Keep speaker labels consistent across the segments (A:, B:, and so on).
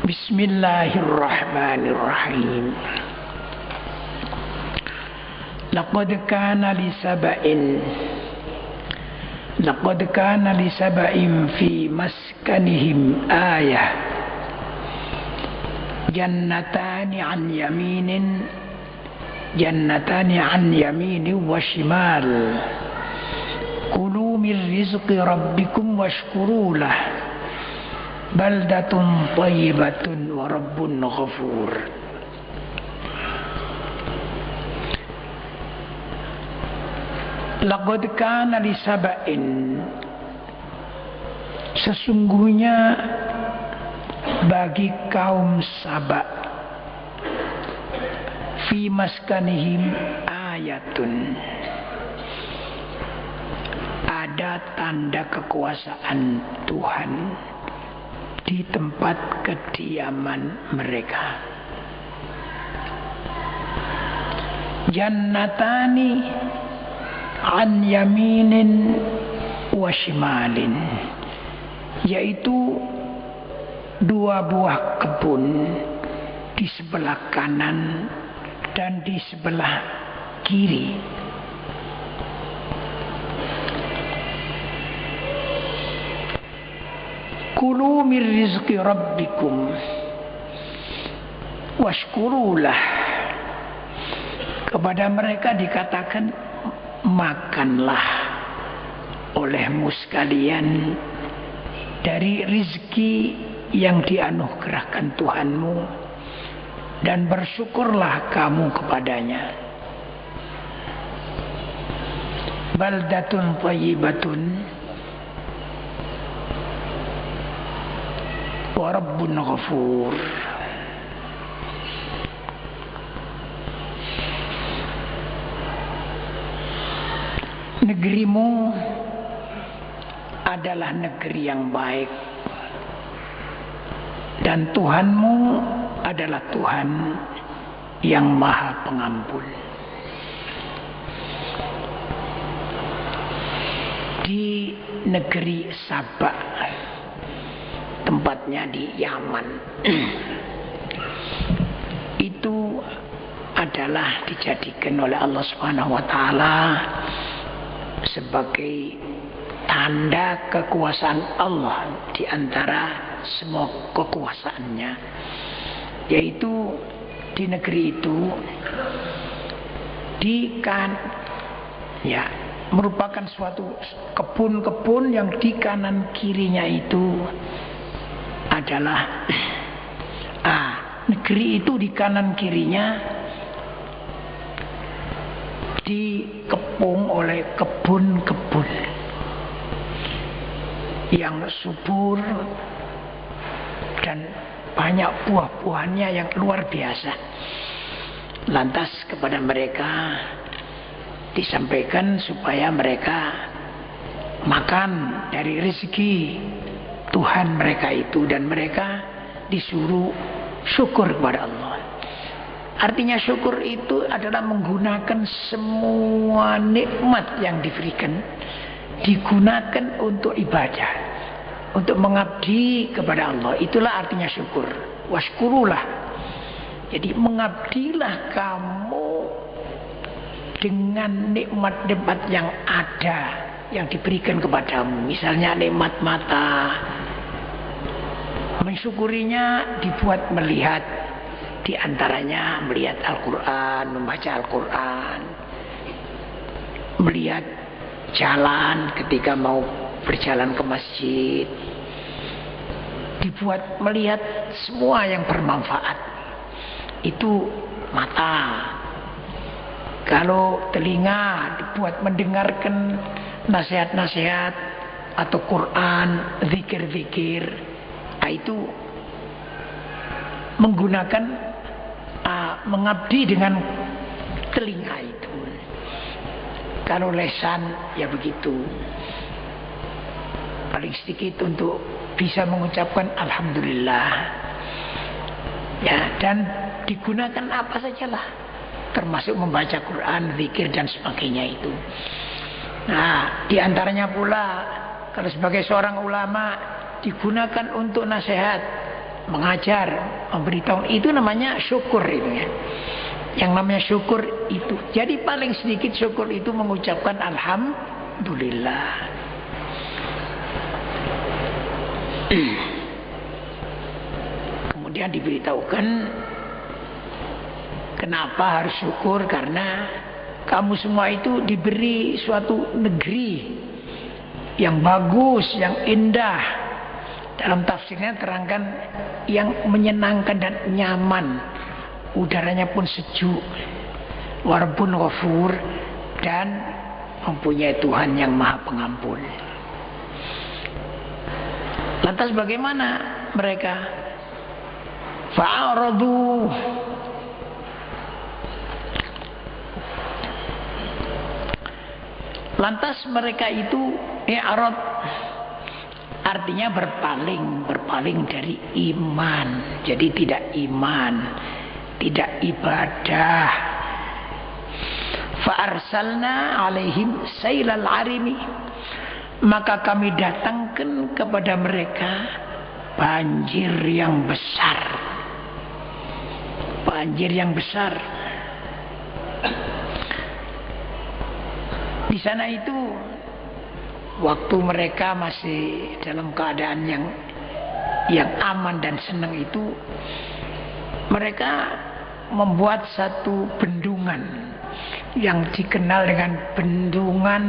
A: Bismillahirrahmanirrahim. Laqad kana li saba'in fi maskanihim ayah. Jannatani an yaminin wa shimal. Kulu min rizqi rabbikum washkuru lah. Baldatun thayyibatun wa rabbun ghafur. Laqad kana li saba'in, sesungguhnya bagi kaum Saba, fi maskanihim ayatun, ada tanda kekuasaan Tuhan di tempat kediaman mereka. Jannatani an yaminin wa shimalin, yaitu dua buah kebun di sebelah kanan dan di sebelah kiri. Kulu min rizqi rabbikum washkurulah. Kepada mereka dikatakan, makanlah olehmu sekalian dari rizki yang dianugerahkan Tuhanmu, dan bersyukurlah kamu kepadanya. Baldatun thayyibatun wa rabbun ghafur. Negerimu adalah negeri yang baik, dan Tuhanmu adalah Tuhan yang Maha Pengampun. Di negeri Saba, tempatnya di Yaman, itu adalah dijadikan oleh Allah Subhanahu wa taala sebagai tanda kekuasaan Allah di antara semua kekuasaannya, yaitu di negeri itu merupakan suatu kebun-kebun yang di kanan kirinya itu adalah negeri itu di kanan kirinya dikepung oleh kebun-kebun yang subur dan banyak buah-buahannya yang luar biasa. Lantas kepada mereka disampaikan supaya mereka makan dari rezeki Tuhan mereka itu, dan mereka disuruh syukur kepada Allah. Artinya syukur itu adalah menggunakan semua nikmat yang diberikan, digunakan untuk ibadah, untuk mengabdi kepada Allah. Itulah artinya syukur. Washkurulah. Jadi mengabdilah kamu dengan nikmat-nikmat yang ada, yang diberikan kepadamu. Misalnya nikmat mata, mensyukurinya dibuat melihat, di antaranya melihat Al-Quran, membaca Al-Quran, melihat jalan ketika mau berjalan ke masjid, dibuat melihat semua yang bermanfaat. Itu mata. Kalau telinga dibuat mendengarkan nasihat-nasihat atau Quran, zikir-zikir, itu menggunakan mengabdi dengan telinga itu. Kalau lesan ya begitu, paling sedikit untuk bisa mengucapkan alhamdulillah ya, dan digunakan apa sajalah, termasuk membaca Quran, zikir dan sebagainya itu. Nah, di antaranya pula kalau sebagai seorang ulama digunakan untuk nasihat, mengajar, memberitahu, itu namanya syukur itu ya. Yang namanya syukur itu. Jadi paling sedikit syukur itu mengucapkan alhamdulillah. Kemudian diberitahukan kenapa harus syukur, karena kamu semua itu diberi suatu negeri yang bagus, yang indah. Dalam tafsirnya terangkan yang menyenangkan dan nyaman, udaranya pun sejuk, warbun ghafur, dan mempunyai Tuhan yang maha pengampun. Lantas bagaimana mereka? Fa'aradu, lantas mereka itu i'rad, artinya berpaling dari iman. Jadi tidak iman, tidak ibadah. Fa'arsalna alaihim sailal arimi, maka kami datangkan kepada mereka banjir yang besar. Banjir yang besar. Di sana itu waktu mereka masih dalam keadaan yang aman dan senang itu, mereka membuat satu bendungan yang dikenal dengan bendungan,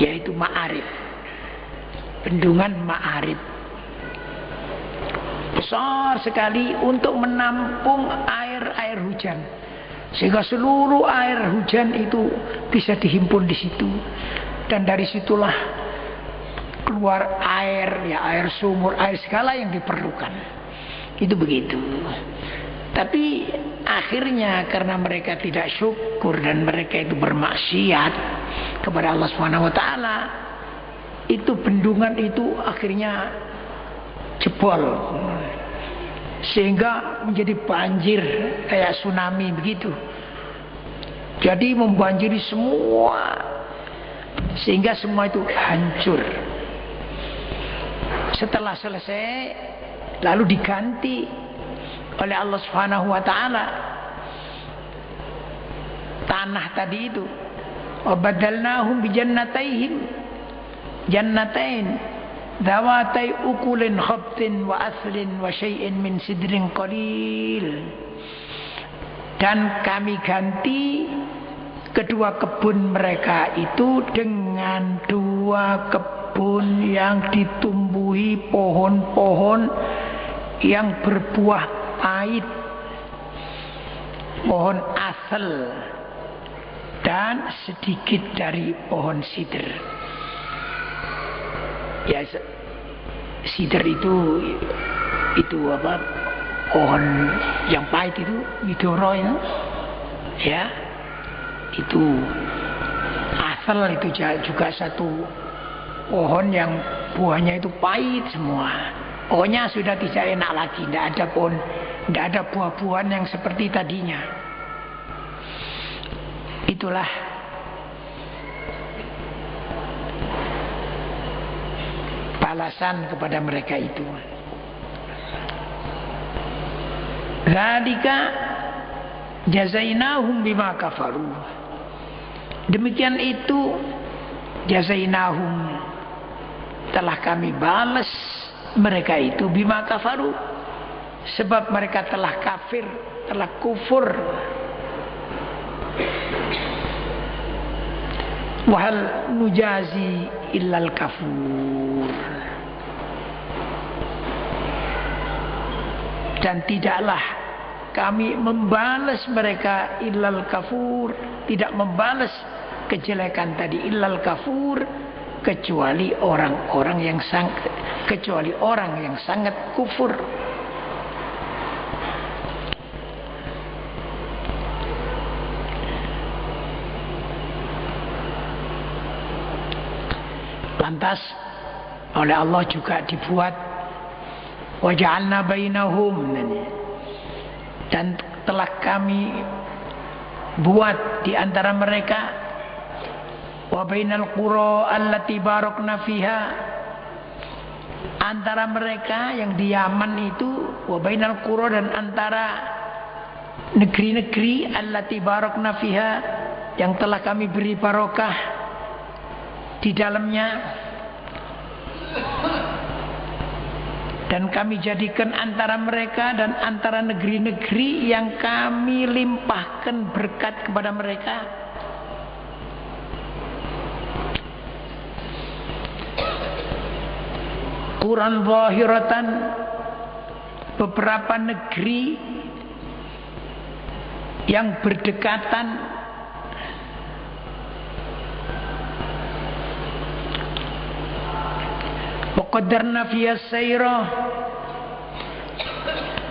A: yaitu Ma'arib. Bendungan Ma'arib besar sekali untuk menampung air hujan, sehingga seluruh air hujan itu bisa dihimpun di situ. Dan dari situlah keluar air, ya air sumur, air segala yang diperlukan. Itu begitu. Tapi akhirnya karena mereka tidak syukur dan mereka itu bermaksiat kepada Allah Subhanahu wa taala, itu bendungan itu akhirnya jebol. Sehingga menjadi banjir kayak tsunami begitu. Jadi membanjiri semua, sehingga semua itu hancur. Setelah selesai lalu diganti oleh Allah Subhanahu wa taala tanah tadi itu. Wa badalnahum bi jannatain dawatai ukulin khabtin wa aslin wa syai'in min sidrin qalil. Dan kami ganti kedua kebun mereka itu dengan dua kebun yang ditumbuhi pohon-pohon yang berbuah pahit, pohon asal dan sedikit dari pohon sidr. Ya, sidr itu apa, pohon yang pahit itu, widoro ya, itu asal itu juga satu pohon yang buahnya itu pahit semua. Pokoknya sudah tidak enak lagi, tidak ada buah-buahan yang seperti tadinya. Itulah balasan kepada mereka itu. Dzalika jazainahum bima kafaru. Demikian itu jazainahum, telah kami balas mereka itu bima kafaru, sebab mereka telah kafir, telah kufur. Wahal nujazi illal kafur, dan tidaklah kami membalas mereka illal kafur, tidak membalas kejelekan tadi illal kafur, kecuali orang yang sangat kufur. Lantas oleh Allah juga dibuat waja'alna bainahum, dan telah kami buat di antara mereka wa bainal qura allati barakna fiha antara mereka yang di Yaman itu, wa bainal qura, dan antara negeri-negeri allati barakna fiha, yang telah kami beri barokah di dalamnya, dan kami jadikan antara mereka dan antara negeri-negeri yang kami limpahkan berkat kepada mereka. Quran zahiratan, beberapa negeri yang berdekatan, waqaddarna fiha sayra,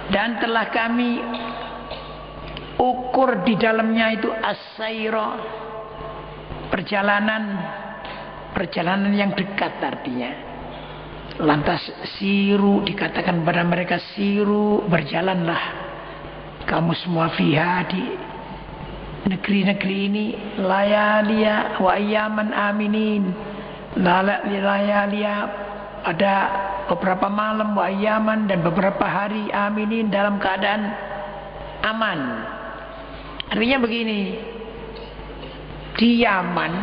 A: dan telah kami ukur di dalamnya itu as-sayra, perjalanan yang dekat artinya. Lantas siru, dikatakan pada mereka, siru, berjalanlah kamu semua fiha, di negeri-negeri ini, layalia wa ayyaman aminin, layalia, ada beberapa malam, wa ayyaman, dan beberapa hari, aminin, dalam keadaan aman. Artinya begini, di Yaman,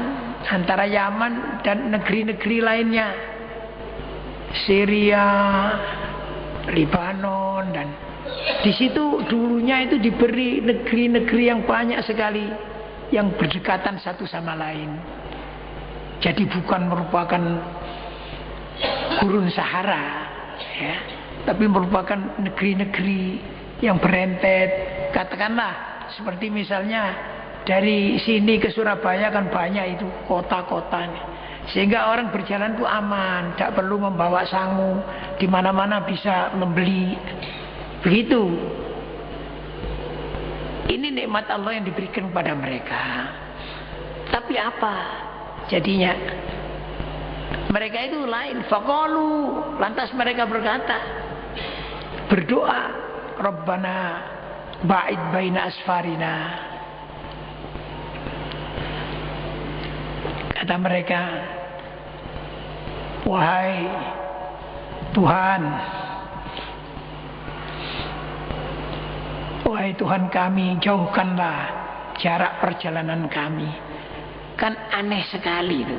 A: antara Yaman dan negeri-negeri lainnya, Syria, Lebanon, dan di situ dulunya itu diberi negeri-negeri yang banyak sekali yang berdekatan satu sama lain. Jadi bukan merupakan gurun Sahara, ya, tapi merupakan negeri-negeri yang berentet. Katakanlah seperti misalnya dari sini ke Surabaya kan banyak itu kota-kotanya. Sehingga orang berjalan itu aman, tidak perlu membawa sangu, di mana-mana bisa membeli. Begitu. Ini nikmat Allah yang diberikan kepada mereka. Tapi apa jadinya? Mereka itu lain. Faqalu, lantas mereka berkata, berdoa, Rabbana ba'id baina asfarina. Kata mereka, wahai Tuhan, wahai Tuhan kami, jauhkanlah jarak perjalanan kami. Kan aneh sekali itu.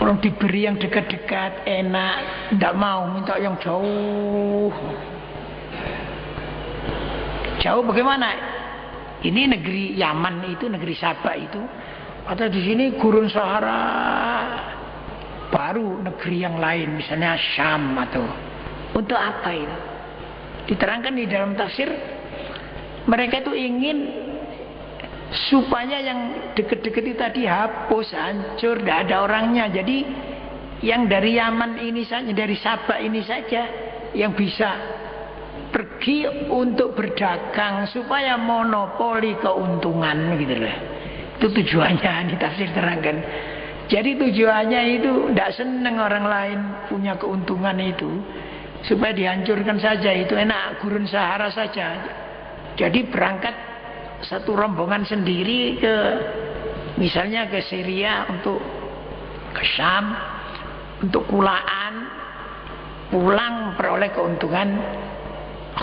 A: Orang diberi yang dekat-dekat, enak, tidak mau, minta yang jauh. Jauh bagaimana? Ini negeri Yaman itu, negeri Sabah itu. Atau di sini gurun Sahara, baru negeri yang lain, misalnya Syam atau. Untuk apa itu? Diterangkan di dalam tafsir, mereka itu ingin supaya yang dekat-dekat itu tadi hapus, hancur, tidak ada orangnya. Jadi yang dari Yaman ini saja, dari Sabah ini saja yang bisa pergi untuk berdagang supaya monopoli keuntungan gitu loh. Itu tujuannya, ditafsir terangkan. Jadi tujuannya itu tidak senang orang lain punya keuntungan itu, supaya dihancurkan saja. Itu enak, gurun Sahara saja. Jadi berangkat satu rombongan sendiri ke, misalnya ke Syria, untuk ke Syam, untuk kulaan, pulang peroleh keuntungan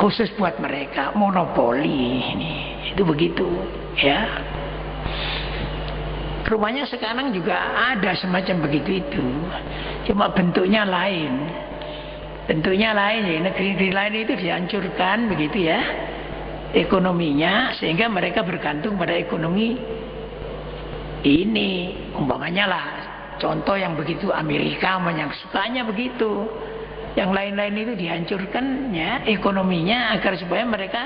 A: khusus buat mereka, monopoli ini. Itu begitu, ya. Rumahnya sekarang juga ada semacam begitu itu, cuma bentuknya lain. Bentuknya lain, ya. Negeri-negeri lain itu dihancurkan begitu ya, ekonominya, sehingga mereka bergantung pada ekonomi ini. Umpamanya lah, contoh yang begitu Amerika, yang sukanya begitu. Yang lain-lain itu dihancurkan ya ekonominya, agar supaya mereka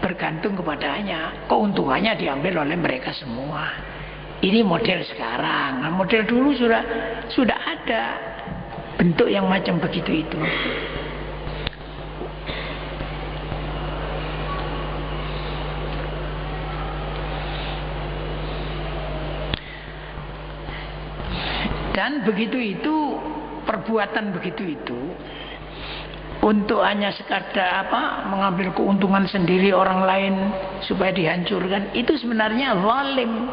A: bergantung kepadanya, keuntungannya diambil oleh mereka semua. Ini model sekarang. Nah, model dulu sudah ada bentuk yang macam begitu itu. Dan begitu itu, perbuatan begitu itu, untuk hanya sekadar mengambil keuntungan sendiri orang lain supaya dihancurkan, itu sebenarnya zalim.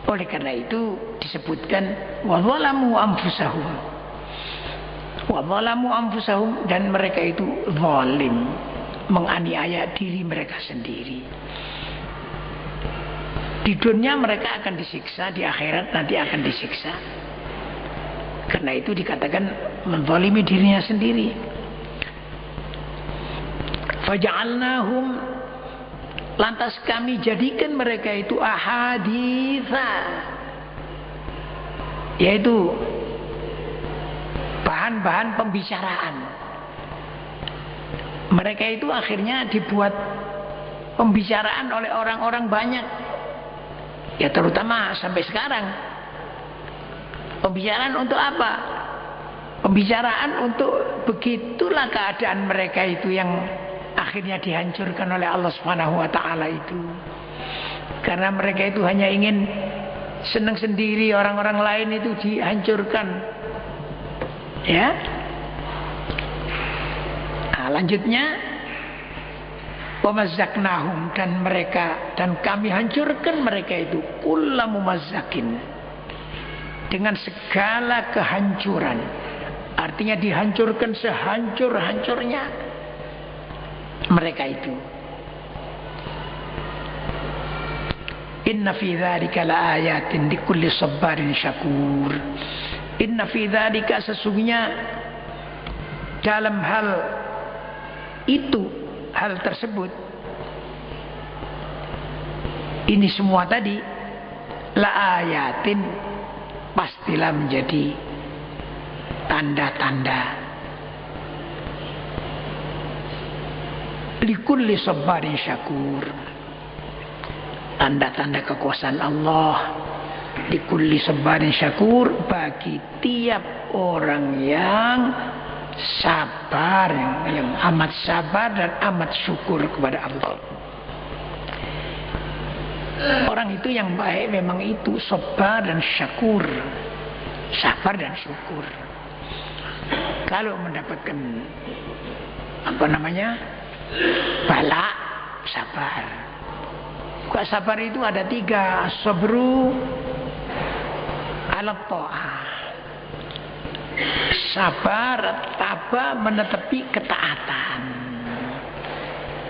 A: Oleh karena itu disebutkan wazalamu anfusahum, Wa zalamu anfusahum, dan mereka itu zalim, menganiaya diri mereka sendiri. Di dunia mereka akan disiksa, di akhirat nanti akan disiksa. Karena itu dikatakan menzalimi dirinya sendiri. Faja'alnahum, lantas kami jadikan mereka itu ahaditha, yaitu bahan-bahan pembicaraan. Mereka itu akhirnya dibuat pembicaraan oleh orang-orang banyak. Ya terutama sampai sekarang. Pembicaraan untuk apa? Pembicaraan untuk begitulah keadaan mereka itu yang akhirnya dihancurkan oleh Allah Subhanahu wa taala itu. Karena mereka itu hanya ingin senang sendiri, orang-orang lain itu dihancurkan. Ya. Nah, lanjutnya wamazzaqnahum, dan kami hancurkan mereka itu kullamu mazzakin, dengan segala kehancuran. Artinya dihancurkan sehancur-hancurnya mereka itu. Inna fi dzalika laayatin likulli sabarin syakur. Inna fi dzalika, sesungguhnya dalam hal itu, hal tersebut, ini semua tadi, la ayatin, pastilah menjadi tanda-tanda likulli sabarin syakur, tanda-tanda kekuasaan Allah, likulli sabarin syakur, bagi tiap orang yang sabar, yang amat sabar dan amat syukur kepada Allah. Orang itu yang baik memang itu sabar dan syakur, sabar dan syukur. Kalau mendapatkan bala, sabar. Bukan sabar itu ada 3, sabru ala ta'ah, sabar tabah menetepi ketaatan.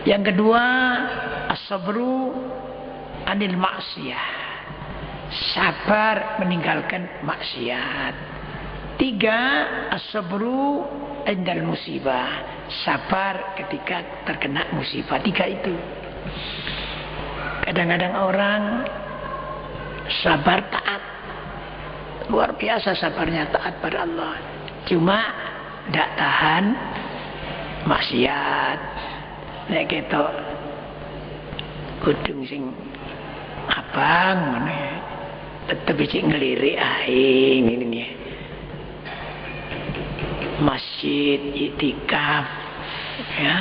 A: Yang kedua, as-sabru anil maksiyah, sabar meninggalkan maksiat. 3, as-sabru indal musibah, sabar ketika terkena musibah. 3 itu. Kadang-kadang orang sabar taat, luar biasa sabarnya, taat pada Allah, cuma tidak tahan maksiat. Nek ketok kudung sing abang mana tetep cik ngelirik ae ngene ya. Masjid iktikaf ya,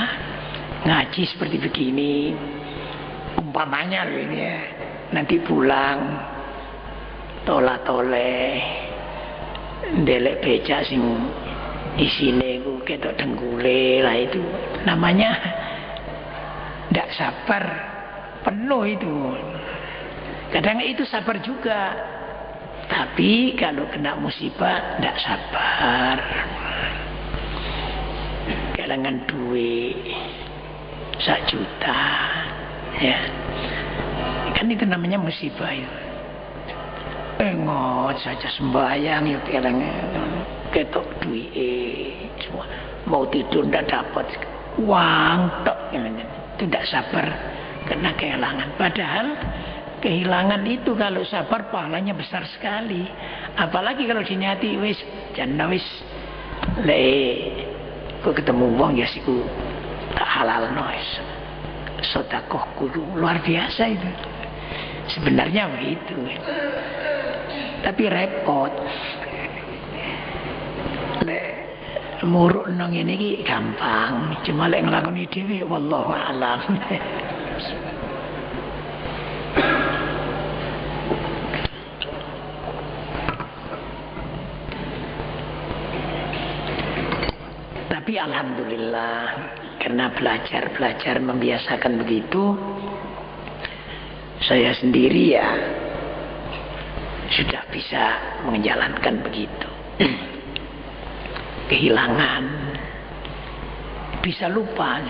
A: ngaji seperti begini umpamanya loh ini ya, nanti pulang tola-tole ndelek becak sing isine ku ketok dengkule lah, itu namanya ndak sabar penuh itu. Kadang itu sabar juga, tapi kalau kena musibah ndak sabar. Kalangan duit 1 juta ya, kan itu namanya musibah itu. Ngot saja sembahyang ya, ketok duit semua, mau tidur ndak dapat uang tok, itu ndak sabar karena kehilangan. Padahal kehilangan itu kalau sabar pahalanya besar sekali. Apalagi kalau diniati wis jangan wis le kok ketemu wong ya siku tak halal nois, sedekah kudu luar biasa itu. Sebenarnya begitu, tapi repot. Lek muruk nang ngene iki gampang, cuma lek nglakoni dhewe wallahu a'lam. Tapi alhamdulillah, karena belajar membiasakan begitu, saya sendiri ya sudah bisa menjalankan begitu. kehilangan, bisa lupa.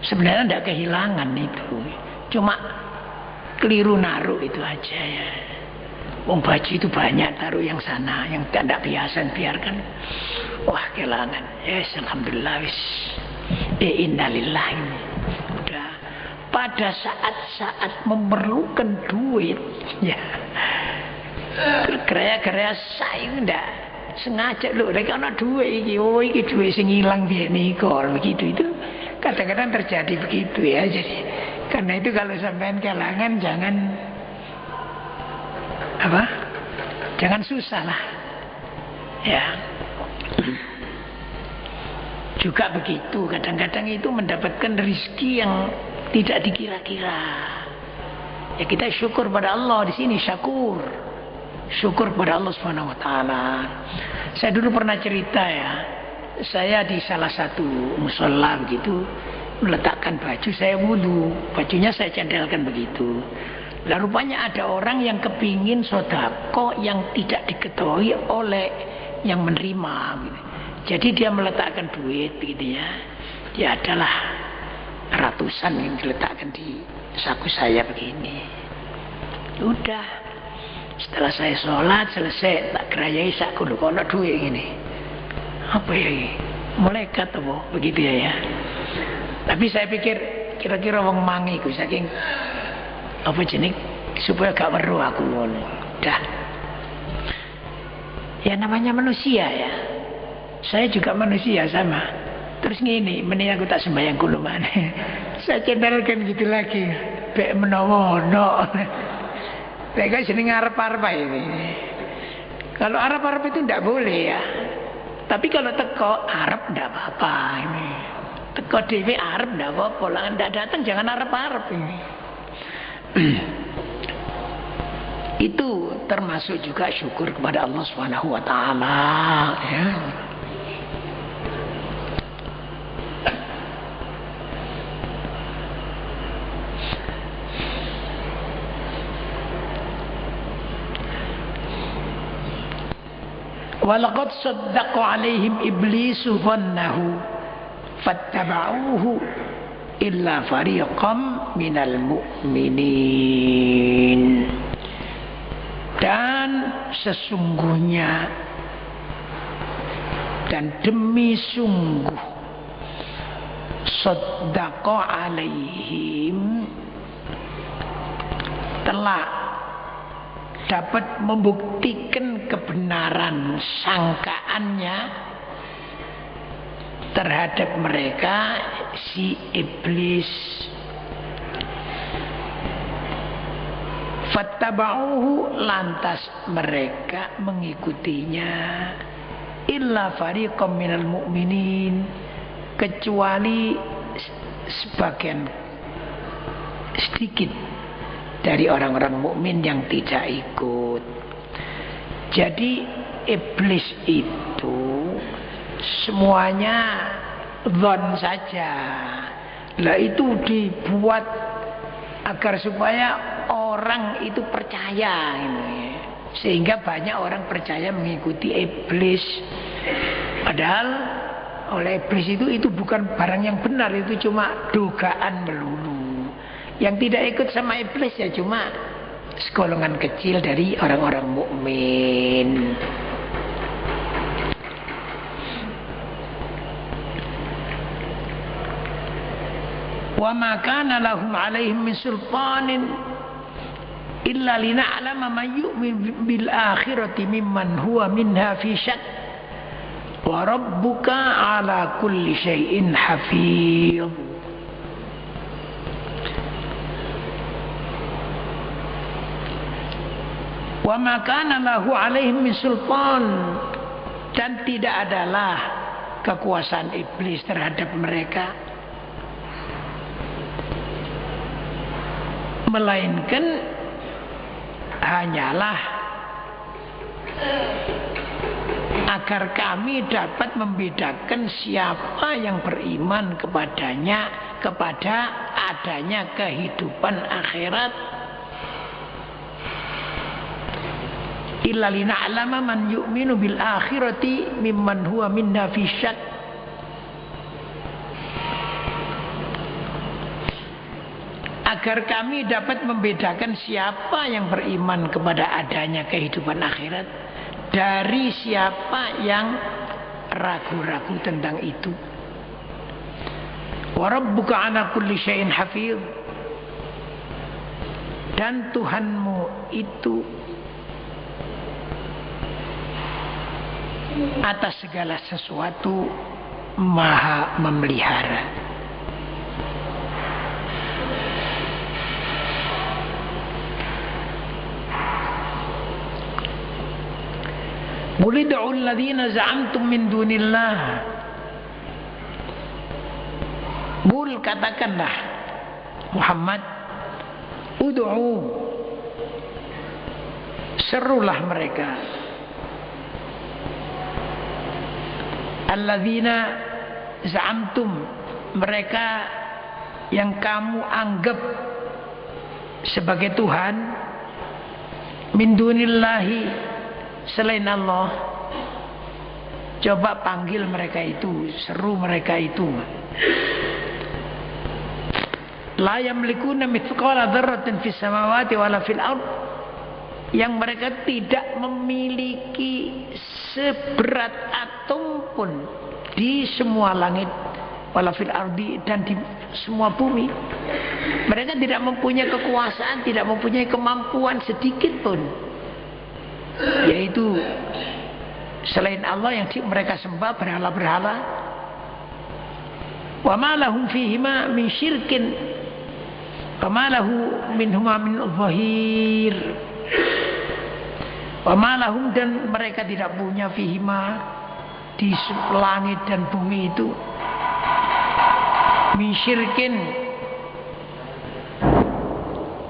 A: Sebenarnya tidak kehilangan itu, cuma keliru naruh itu aja ya. Wong baju itu banyak, taruh yang sana, yang tidak biasa biarkan. Wah kehilangan. Yes, alhamdulillah wis. Innalillah ini. Udah. Pada saat-saat memerlukan duit, ya. Geraya-geraya saya ndak sengaja loh, mereka ana duit iki, oh iki duit sing ilang piye niku, begitu itu. Kadang-kadang terjadi begitu ya. Jadi karena itu kalau sampean kehilangan jangan jangan susah lah ya. Juga begitu, kadang-kadang itu mendapatkan rezeki yang tidak dikira-kira ya. Kita syukur pada Allah di sini, syukur pada Allah Subhanahu wa taala. Saya dulu pernah cerita ya, saya di salah satu musola begitu meletakkan baju, saya wudu, bajunya saya candelkan begitu. Lah rupanya ada orang yang kepingin sodako yang tidak diketahui oleh yang menerima gitu. Jadi dia meletakkan duit gitu ya. Dia adalah ratusan yang diletakkan di saku saya begini. Udah, setelah saya sholat selesai, tak kerayai saku lu kono duit gini. Apa ya ini? Malaikat apa? Begitu ya. Tapi saya pikir kira-kira wong mangi ku saking apa jenis supaya gak weruh aku ngono. Dah. Ya namanya manusia ya. Saya juga manusia sama. Terus ngene, mending aku tak sembahyang kulo maneh. Saya cenderkan gitu lagi. Bek menawa ono. Lek kok jeneng arep-arep ini. Kalau arep-arep itu ndak boleh ya. Tapi kalau teko arep ndak apa-apa ini. Teko dhewe arep ndak apa-apa, lah ndak datang jangan arep-arep ini. Itu termasuk juga syukur kepada Allah Subhanahu wa taala ya. Walaqad saddaqa alaihim iblisu dhannahu fattaba'uhu illa fariqam minal mu'minin. Dan sesungguhnya dan demi sungguh saddaqa alaihim telah dapat membuktikan kebenaran sangkaannya terhadap mereka si iblis. Fattaba'uhu, lantas mereka mengikutinya, illa fariqam minal mu'minin, kecuali sebagian sedikit dari orang-orang mukmin yang tidak ikut. Jadi iblis itu semuanya dzan saja. Lah itu dibuat agar supaya orang itu percaya ini. Sehingga banyak orang percaya mengikuti iblis. Padahal oleh iblis itu bukan barang yang benar, itu cuma dugaan melulu. Yang tidak ikut sama iblis ya cuma segolongan kecil dari orang-orang mukmin. Wa ma kana lahum 'alaihim min sultanin illa lina'lama man yu'min bil akhirati mimman huwa minha fi syak. Wa rabbuka 'ala kulli syai'in hafiz. Wa ma kana lahu 'alaihim min sultan, dan tidak adalah kekuasaan iblis terhadap mereka, melainkan hanyalah agar kami dapat membedakan siapa yang beriman kepadanya, kepada adanya kehidupan akhirat, illa lina'lama man yu'minu bil akhirati mimman huwa minna fi syak. Agar kami dapat membedakan siapa yang beriman kepada adanya kehidupan akhirat dari siapa yang ragu-ragu tentang itu. Wa rabbuka ala kulli syai'in hafiz. Dan Tuhanmu itu atas segala sesuatu maha memelihara. Qul ud'u alladhina za'amtum min dunillah. Qul, katakanlah Muhammad, ud'u, serulah mereka, alladzina za'amtum, mereka yang kamu anggap sebagai Tuhan, min dunillahi, selain Allah. Coba panggil mereka itu, seru mereka itu. La yamlikuna mithqala dzarratin fis samawati wala fil ard, yang mereka tidak memiliki seberat atom pun di semua langit, wala fil ardi, dan di semua bumi. Mereka tidak mempunyai kekuasaan, tidak mempunyai kemampuan sedikit pun, yaitu selain Allah yang mereka sembah, berhala-berhala. Wa ma lahum fihima min syirkin wa ma lahu minhuma min dhahir. Wa ma lahum, dan mereka tidak punya fihima, di langit dan bumi itu, min syirkin,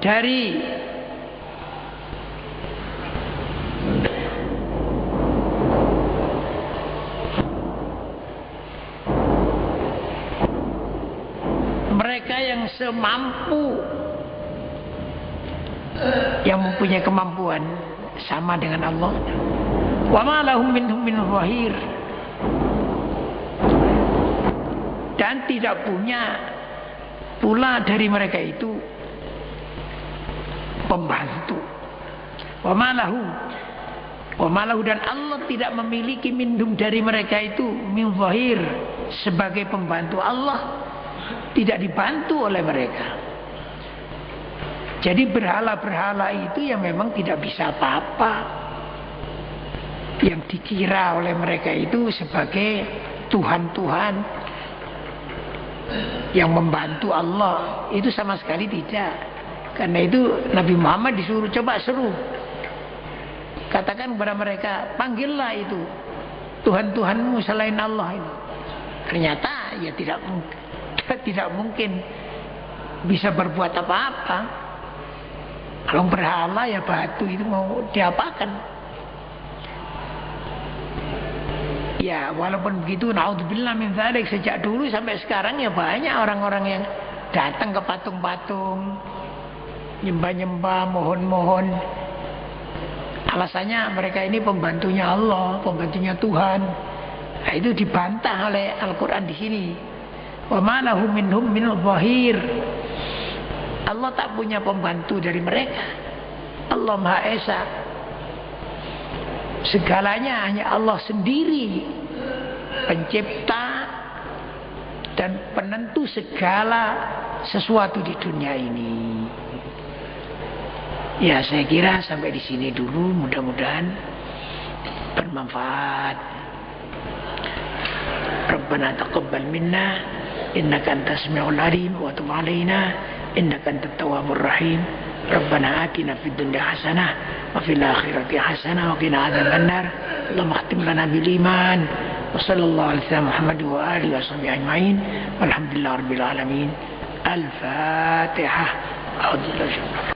A: dari mereka yang semampu, yang mempunyai kemampuan sama dengan Allah. Wa ma lahum minhum min dhahir, dan tidak punya pula dari mereka itu pembantu. Wa ma lahu, dan Allah tidak memiliki minhum dari mereka itu min dhahir, sebagai pembantu. Allah tidak dibantu oleh mereka. Jadi berhala-berhala itu yang memang tidak bisa apa-apa, yang dikira oleh mereka itu sebagai Tuhan-Tuhan yang membantu Allah, itu sama sekali tidak. Karena itu Nabi Muhammad disuruh, coba seru, katakan kepada mereka, panggillah itu Tuhan-Tuhanmu selain Allah itu. Ternyata ya tidak mungkin bisa berbuat apa-apa. Kalau berhala ya batu itu mau diapakan? Ya walaupun begitu, naudzubillah min dzalik, sejak dulu sampai sekarang ya banyak orang-orang yang datang ke patung-patung, nyembah-nyembah, mohon-mohon. Alasannya mereka ini pembantunya Allah, pembantunya Tuhan. Nah, itu dibantah oleh Al-Quran di sini. Wa ma lahum minhum min dhahir. Allah tak punya pembantu dari mereka. Allah Maha Esa. Segalanya hanya Allah sendiri, pencipta dan penentu segala sesuatu di dunia ini. Ya, saya kira sampai di sini dulu, mudah-mudahan bermanfaat. Rabbana taqabbal minna innaka antas samiul alim wa tub alaina innaka antat tawwabur rahim. Rabbana atina fid dunya hasanah wa fil akhirati hasanah wa qina adzabannar. Allahumma khtim lana bil iman. Wa sallallahu alaihi Muhammad wa alihi washabihi ajmain. Walhamdulillahirabbil alamin. Al-Fatihah. A'udzu billahi